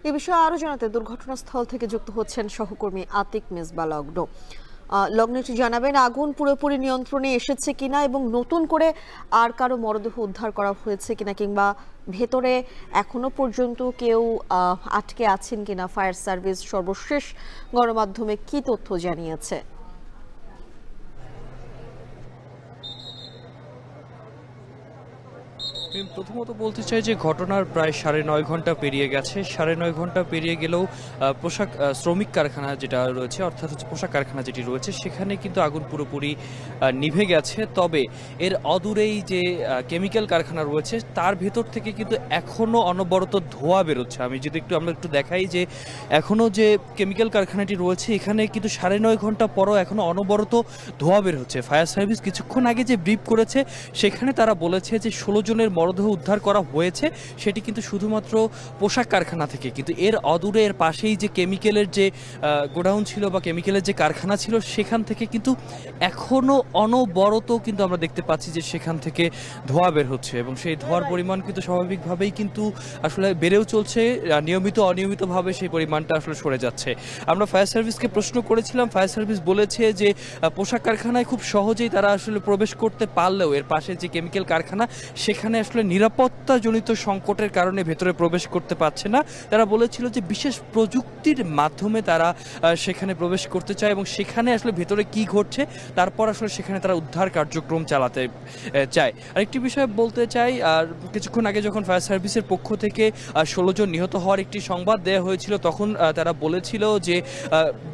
এ বিষয়ে আরো জানাতে দুর্ঘটনাস্থল থেকে যুক্ত হচ্ছেন সহকর্মী আতিক মেজবা লগ্ন। লগ্ন একটু জানাবেন আগুন পুরোপুরি নিয়ন্ত্রণে এসেছে কিনা এবং নতুন করে আর কারো মরদেহ উদ্ধার করা হয়েছে কিনা, কিংবা ভেতরে এখনো পর্যন্ত কেউ আটকে আছেন কিনা। ফায়ার সার্ভিস সর্বশেষ গণমাধ্যমে কি তথ্য জানিয়েছে? প্রথমত বলতে চাই যে ঘটনার প্রায় 9.5 ঘন্টা পেরিয়ে গেছে। 9.5 ঘন্টা পেরিয়ে গেলেও পোশাক শ্রমিক কারখানা যেটা রয়েছে, অর্থাৎ হচ্ছে পোশাক কারখানা যেটি রয়েছে, সেখানে কিন্তু আগুন পুরোপুরি নিভে গেছে। তবে এর অদূরেই যে কেমিক্যাল কারখানা রয়েছে তার ভেতর থেকে কিন্তু এখনও অনবরত ধোঁয়া বেরোচ্ছে। আমি যদি আমরা একটু দেখাই যে এখনও যে কেমিক্যাল কারখানাটি রয়েছে এখানে কিন্তু 9.5 ঘন্টা পরও এখনও অনবরত ধোঁয়া বের হচ্ছে। ফায়ার সার্ভিস কিছুক্ষণ আগে যে ব্রিফ করেছে সেখানে তারা বলেছে যে 16 জনের মরদেহ উদ্ধার করা হয়েছে, সেটি কিন্তু শুধুমাত্র পোশাক কারখানা থেকে। কিন্তু এর অদূরে এর পাশেই যে কেমিক্যালের যে গোডাউন ছিল বা কেমিক্যালের যে কারখানা ছিল সেখান থেকে কিন্তু এখনও অনবরত কিন্তু আমরা দেখতে পাচ্ছি যে সেখান থেকে ধোঁয়া বের হচ্ছে এবং সেই ধোঁয়ার পরিমাণ কিন্তু স্বাভাবিকভাবেই কিন্তু আসলে বেড়েও চলছে। অনিয়মিতভাবে সেই পরিমাণটা আসলে সরে যাচ্ছে। আমরা ফায়ার সার্ভিসকে প্রশ্ন করেছিলাম, ফায়ার সার্ভিস বলেছে যে পোশাক কারখানায় খুব সহজেই তারা আসলে প্রবেশ করতে পারলেও এর পাশে যে কেমিক্যাল কারখানা সেখানে আসলে নিরাপত্তাজনিত সংকটের কারণে ভেতরে প্রবেশ করতে পারছে না। তারা বলেছিল যে বিশেষ প্রযুক্তির মাধ্যমে তারা সেখানে প্রবেশ করতে চায় এবং সেখানে আসলে ভেতরে কি ঘটছে তারপর আসলে সেখানে তারা উদ্ধার কার্যক্রম চালাতে চায়। আরেকটি বিষয় বলতে চাই, আর কিছুক্ষণ আগে যখন ফায়ার সার্ভিসের পক্ষ থেকে 16 জন নিহত হওয়ার একটি সংবাদ দেওয়া হয়েছিল তখন তারা বলেছিল যে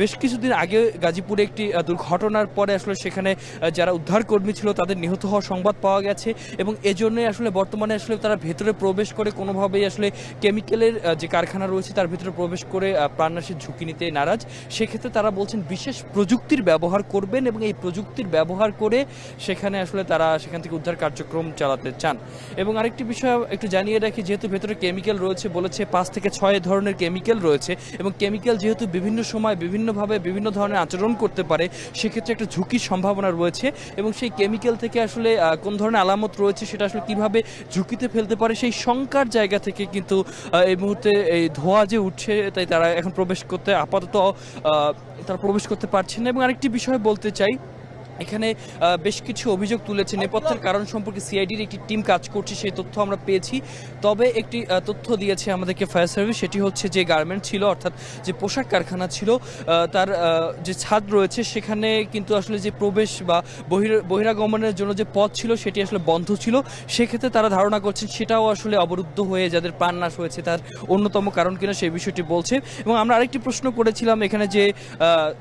বেশ কিছুদিন আগে গাজীপুরে একটি দুর্ঘটনার পরে আসলে সেখানে যারা উদ্ধারকর্মী ছিল তাদের নিহত হওয়ার সংবাদ পাওয়া গেছে এবং এজন্যই আসলে বর্তমানে আসলে তারা ভেতরে প্রবেশ করে কোনোভাবেই আসলে কেমিক্যালের যে কারখানা রয়েছে তার ভেতরে প্রবেশ করে প্রাণনাশের ঝুঁকি নিতে নারাজ। সেক্ষেত্রে তারা বলছেন বিশেষ প্রযুক্তির ব্যবহার করবেন এবং এই প্রযুক্তির ব্যবহার করে সেখানে আসলে তারা সেখান থেকে উদ্ধার কার্যক্রম চালাতে চান। এবং আরেকটি বিষয় একটু জানিয়ে রাখি, যেহেতু ভেতরে কেমিক্যাল রয়েছে, বলেছে 5 থেকে 6 ধরনের কেমিক্যাল রয়েছে এবং কেমিক্যাল যেহেতু বিভিন্ন সময় বিভিন্নভাবে বিভিন্ন ধরনের আচরণ করতে পারে সেক্ষেত্রে একটা ঝুঁকির সম্ভাবনা রয়েছে এবং সেই কেমিক্যাল থেকে আসলে কোন ধরনের আলামত রয়েছে সেটা আসলে কিভাবে ঝুঁকিতে ফেলতে পারে সেই শঙ্কার জায়গা থেকে কিন্তু এই মুহূর্তে এই ধোঁয়া যে উঠছে তাই তারা এখন প্রবেশ করতে আপাতত তারা প্রবেশ করতে পারছে না। এবং আরেকটি বিষয় বলতে চাই, এখানে বেশ কিছু অভিযোগ তুলেছে। নেপথ্যের কারণ সম্পর্কে সিআইডির একটি টিম কাজ করছে, সেই তথ্য আমরা পেয়েছি। তবে একটি তথ্য দিয়েছে আমাদেরকে ফায়ার সার্ভিস, সেটি হচ্ছে যে গার্মেন্ট ছিল, অর্থাৎ যে পোশাক কারখানা ছিল তার যে ছাদ রয়েছে সেখানে কিন্তু আসলে যে প্রবেশ বা বহিরাগমনের জন্য যে পথ ছিল সেটি আসলে বন্ধ ছিল। সেক্ষেত্রে তারা ধারণা করছেন সেটাও আসলে অবরুদ্ধ হয়ে যাদের প্রাণনাশ হয়েছে তার অন্যতম কারণ কিনা সেই বিষয়টি বলছে। এবং আমরা আরেকটি প্রশ্ন করেছিলাম, এখানে যে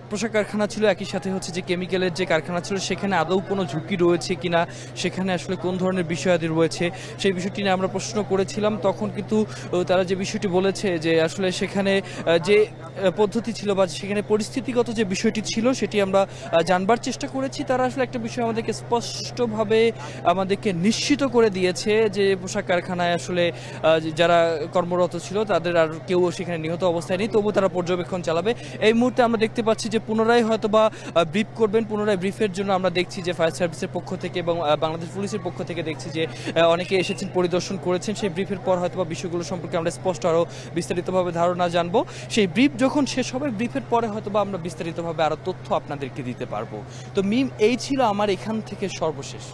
পোশাক কারখানা ছিল একই সাথে হচ্ছে যে কেমিক্যালের যে কারখানা ছিল সেখানে আদৌ কোনো ঝুঁকি রয়েছে কিনা, সেখানে আসলে কোন ধরনের বিষয়াদি রয়েছে সেই বিষয়টি নিয়ে আমরা প্রশ্ন করেছিলাম। তখন কিন্তু তারা যে বিষয়টি বলেছে যে আসলে সেখানে যে পদ্ধতি ছিল বা সেখানে পরিস্থিতিগত যে বিষয়টি ছিল সেটি আমরা জানবার চেষ্টা করেছি। তারা আসলে একটা বিষয় আমাদেরকে স্পষ্টভাবে আমাদেরকে নিশ্চিত করে দিয়েছে যে পোশাক কারখানায় আসলে যারা কর্মরত ছিল তাদের আর কেউ সেখানে নিহত অবস্থায় নেই, তবু তারা পর্যবেক্ষণ চালাবে। এই মুহূর্তে আমরা দেখতে পাচ্ছি যে পুনরায় হয়তো বা ব্রিফ করবেন। পুনরায় ব্রিফের জন্য আমরা দেখছি যে ফায়ার সার্ভিসের পক্ষ থেকে এবং বাংলাদেশ পুলিশের পক্ষ থেকে দেখছি যে অনেকে এসেছেন, পরিদর্শন করেছেন। সেই ব্রিফের পর হয়তো বা বিষয়গুলো সম্পর্কে আমরা স্পষ্ট আরও বিস্তারিতভাবে ধারণা জানবো। সেই ব্রিফ যখন শেষ হবে ব্রিফের পরে হয়তো বা আমরা বিস্তারিতভাবে আরও তথ্য আপনাদেরকে দিতে পারবো। তো মিম, এই ছিল আমার এখান থেকে সর্বশেষ।